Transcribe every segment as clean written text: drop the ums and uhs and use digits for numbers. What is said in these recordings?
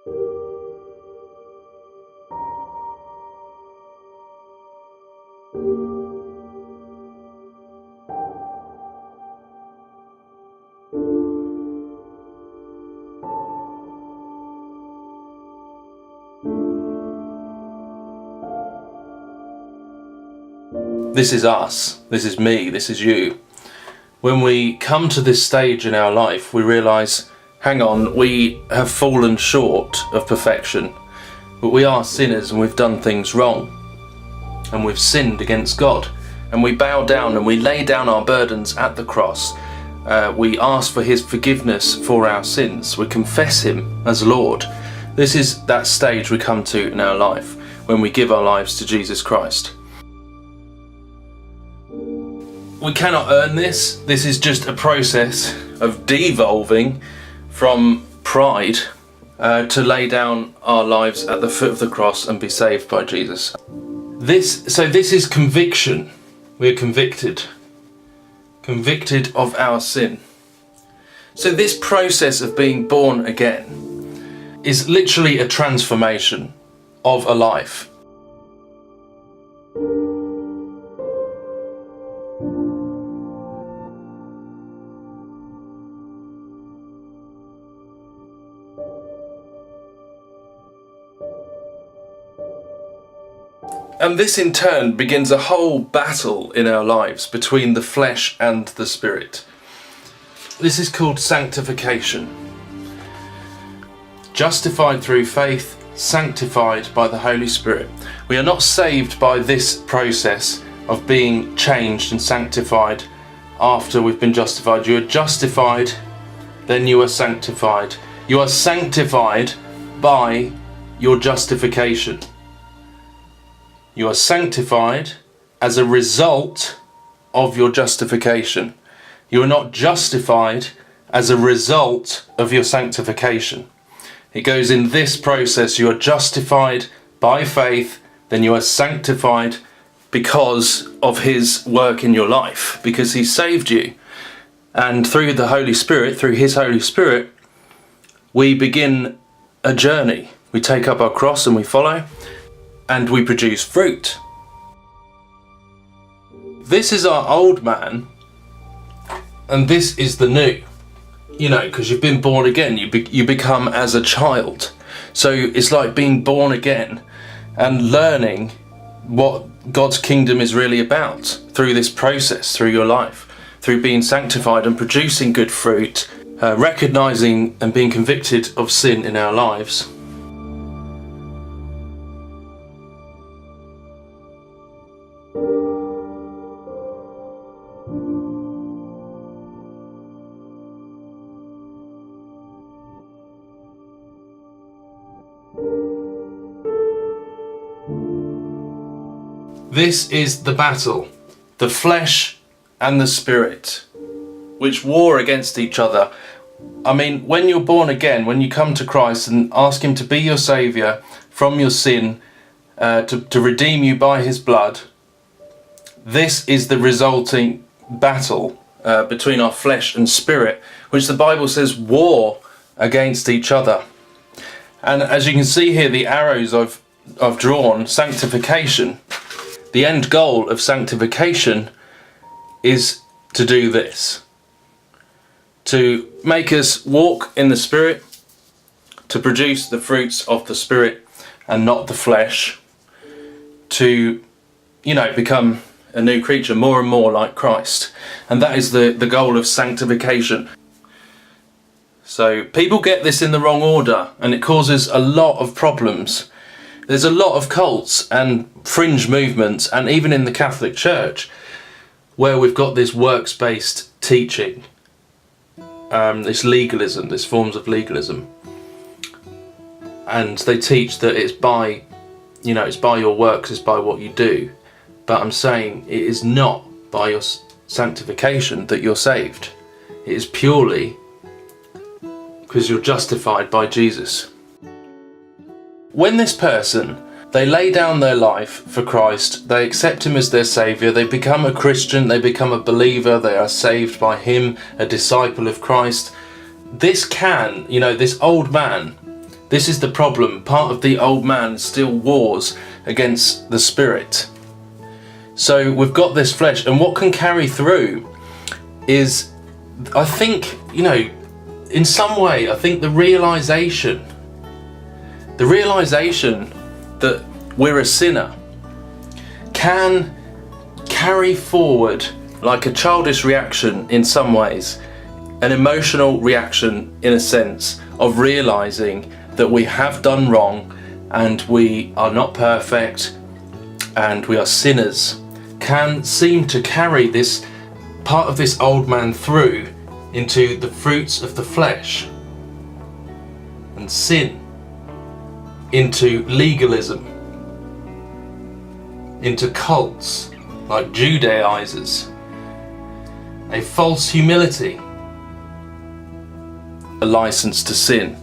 This is us, this is me, this is you. When we come to this stage in our life, we realise, hang on, we have fallen short of perfection, but we are sinners and we've done things wrong, and we've sinned against God, and we bow down and we lay down our burdens at the cross. We ask for his forgiveness for our sins, we confess him as Lord. This is that stage we come to in our life, when we give our lives to Jesus Christ. We cannot earn this. This is just a process of devolving from pride to lay down our lives at the foot of the cross and be saved by Jesus. This is conviction. We're convicted of our sin. So this process of being born again is literally a transformation of a life. And this in turn begins a whole battle in our lives between the flesh and the spirit. This is called sanctification. Justified through faith, sanctified by the Holy Spirit. We are not saved by this process of being changed and sanctified after we've been justified. You are justified, then you are sanctified. You are sanctified by your justification. You are sanctified as a result of your justification. You are not justified as a result of your sanctification. It goes in this process. You are justified by faith, then you are sanctified because of his work in your life, because he saved you. And through the Holy Spirit, through his Holy Spirit, we begin a journey. We take up our cross and we follow. And we produce fruit. This is our old man, and this is the new. You know, because you've been born again, you become as a child. So it's like being born again and learning what God's kingdom is really about through this process, through your life, through being sanctified and producing good fruit, recognising and being convicted of sin in our lives. This is the battle, the flesh and the spirit, which war against each other. I mean, when you're born again, when you come to Christ and ask him to be your saviour from your sin, to redeem you by his blood, this is the resulting battle between our flesh and spirit, which the Bible says war against each other. And as you can see here, the arrows I've drawn, sanctification. The end goal of sanctification is to do this. To make us walk in the Spirit, to produce the fruits of the Spirit and not the flesh, to, become a new creature, more and more like Christ. And that is the goal of sanctification. So people get this in the wrong order, and it causes a lot of problems. There's a lot of cults and fringe movements, and even in the Catholic Church, where we've got this works-based teaching, this legalism, this forms of legalism, and they teach that it's by your works, it's by what you do. But I'm saying it is not by your sanctification that you're saved. It is purely because you're justified by Jesus. When this person, they lay down their life for Christ, they accept him as their saviour, they become a Christian, they become a believer, they are saved by him, a disciple of Christ. This old man This is the problem. Part of the old man still wars against the spirit. So we've got this flesh, and what can carry through is, I think, in some way, I think the realization that we're a sinner can carry forward like a childish reaction in some ways, an emotional reaction in a sense of realizing that we have done wrong and we are not perfect and we are sinners, can seem to carry this part of this old man through into the fruits of the flesh and sin, into legalism, into cults like Judaizers, a false humility, a license to sin.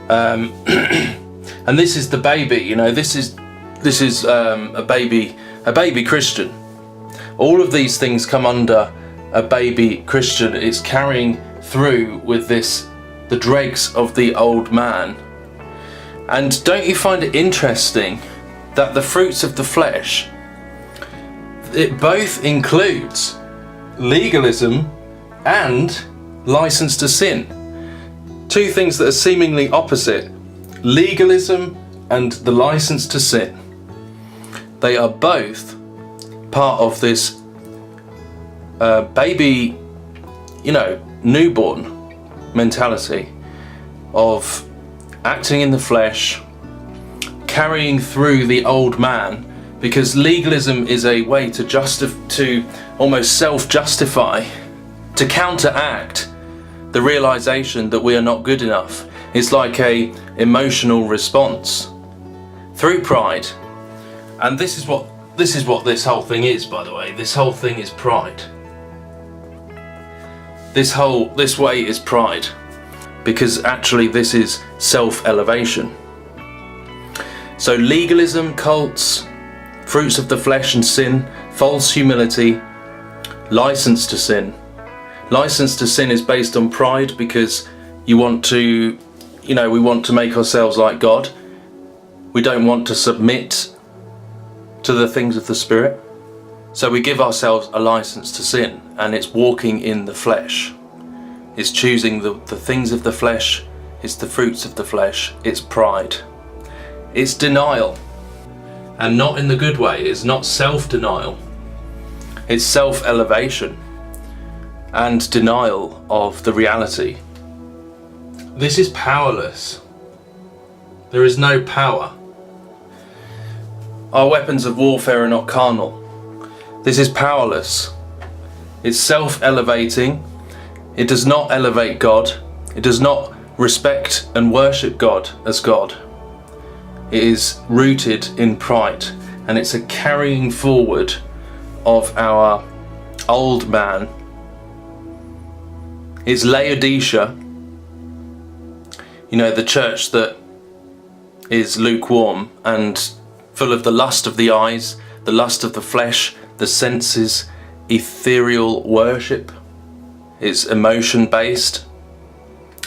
And this is the baby, this is a baby Christian. All of these things come under a baby Christian. It's carrying through with the dregs of the old man. And don't you find it interesting that the fruits of the flesh, it both includes legalism and license to sin? Two things that are seemingly opposite: legalism and the license to sin. They are both part of this baby, newborn mentality of acting in the flesh, carrying through the old man, because legalism is a way to almost self-justify, to counteract the realization that we are not good enough. It's like a emotional response through pride. And this is what this whole thing is, by the way. This whole thing is pride. This way is pride, because actually this is self-elevation. So legalism, cults, fruits of the flesh and sin, false humility, license to sin. License to sin is based on pride, because we want to make ourselves like God. We don't want to submit to the things of the Spirit. So we give ourselves a license to sin, and it's walking in the flesh. It's choosing the things of the flesh. It's the fruits of the flesh. It's pride. It's denial. And not in the good way. It's not self-denial. It's self-elevation and denial of the reality. This is powerless. There is no power. Our weapons of warfare are not carnal. This is powerless. It's self-elevating. It does not elevate God. It does not respect and worship God as God. It is rooted in pride, and it's a carrying forward of our old man. It's Laodicea, the church that is lukewarm and full of the lust of the eyes, the lust of the flesh, the senses, ethereal worship. It's emotion based.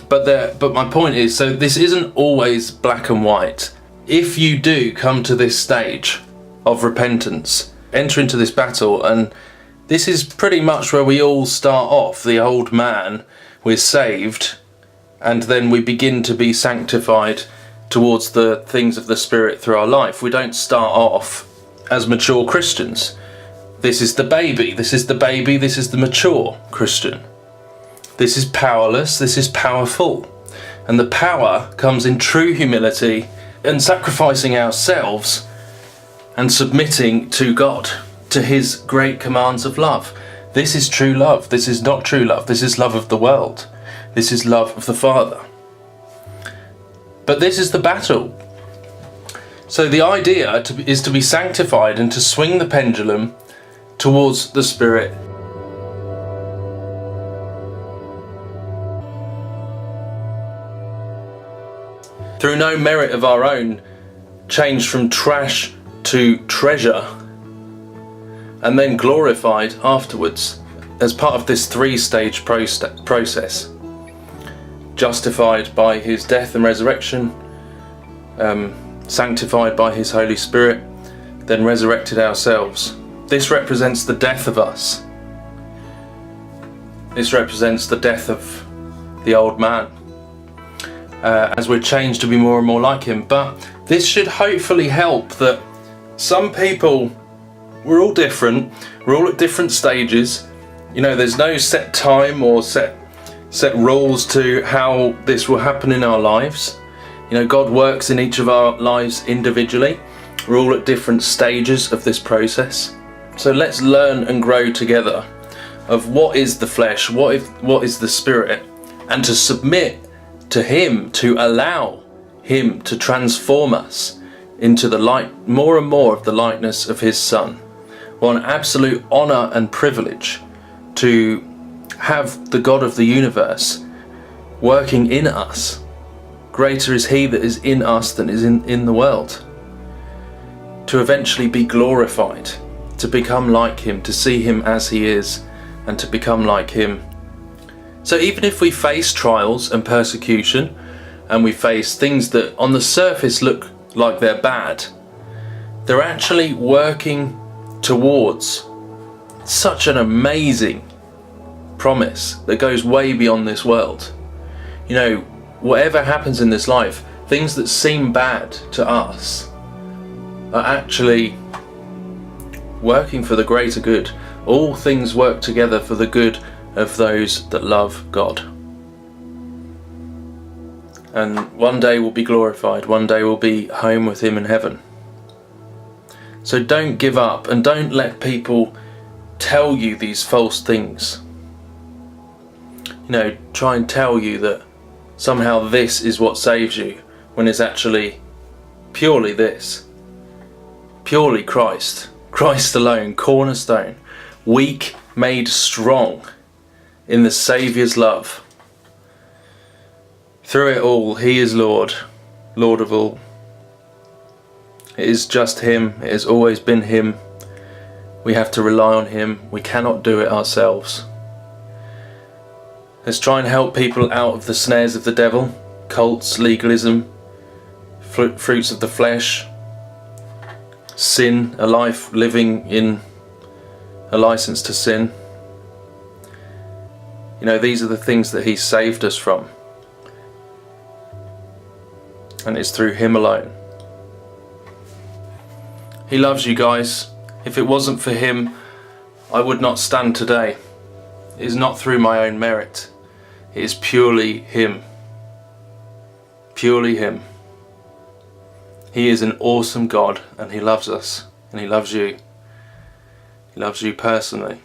But my point is, so this isn't always black and white. If you do come to this stage of repentance, enter into this battle, and this is pretty much where we all start off. The old man, we're saved, and then we begin to be sanctified towards the things of the Spirit through our life. We don't start off as mature Christians. This is the baby, this is the mature Christian. This is powerless, this is powerful. And the power comes in true humility and sacrificing ourselves and submitting to God, to His great commands of love. This is true love. This is not true love. This is love of the world. This is love of the Father. But this is the battle. So the idea is to be sanctified and to swing the pendulum towards the Spirit. Through no merit of our own, changed from trash to treasure, and then glorified afterwards as part of this three-stage process. justified by his death and resurrection, sanctified by his Holy Spirit, then resurrected ourselves. This represents the death of us. This represents the death of the old man, as we're changed to be more and more like him. But this should hopefully help that some people, we're all different, we're all at different stages. You know, there's no set time or set rules to how this will happen in our lives. You know, God works in each of our lives individually. We're all at different stages of this process. So let's learn and grow together of what is the flesh, what is the spirit, and to submit to him, to allow him to transform us into the light, more and more of the likeness of his Son. What an absolute honour and privilege to have the God of the universe working in us. Greater is he that is in us than is in the world. To eventually be glorified, to become like him, to see him as he is, and to become like him. So even if we face trials and persecution, and we face things that on the surface look like they're bad, they're actually working towards such an amazing promise that goes way beyond this world. You know, whatever happens in this life, things that seem bad to us are actually working for the greater good. All things work together for the good of those that love God. And one day we'll be glorified, one day we'll be home with him in heaven. So don't give up, and don't let people tell you these false things. You know, try and tell you that somehow this is what saves you, when it's actually purely this. Purely Christ. Christ alone, cornerstone, weak made strong in the Saviour's love. Through it all, he is Lord, Lord of all. It is just him, it has always been him. We have to rely on him, we cannot do it ourselves. Let's try and help people out of the snares of the devil, cults, legalism, fruits of the flesh, sin, a life living in a license to sin. You know, these are the things that he saved us from. And it's through him alone. He loves you guys. If it wasn't for him, I would not stand today. It is not through my own merit. It is purely him. Purely him. He is an awesome God, and he loves us, and he loves you. He loves you personally.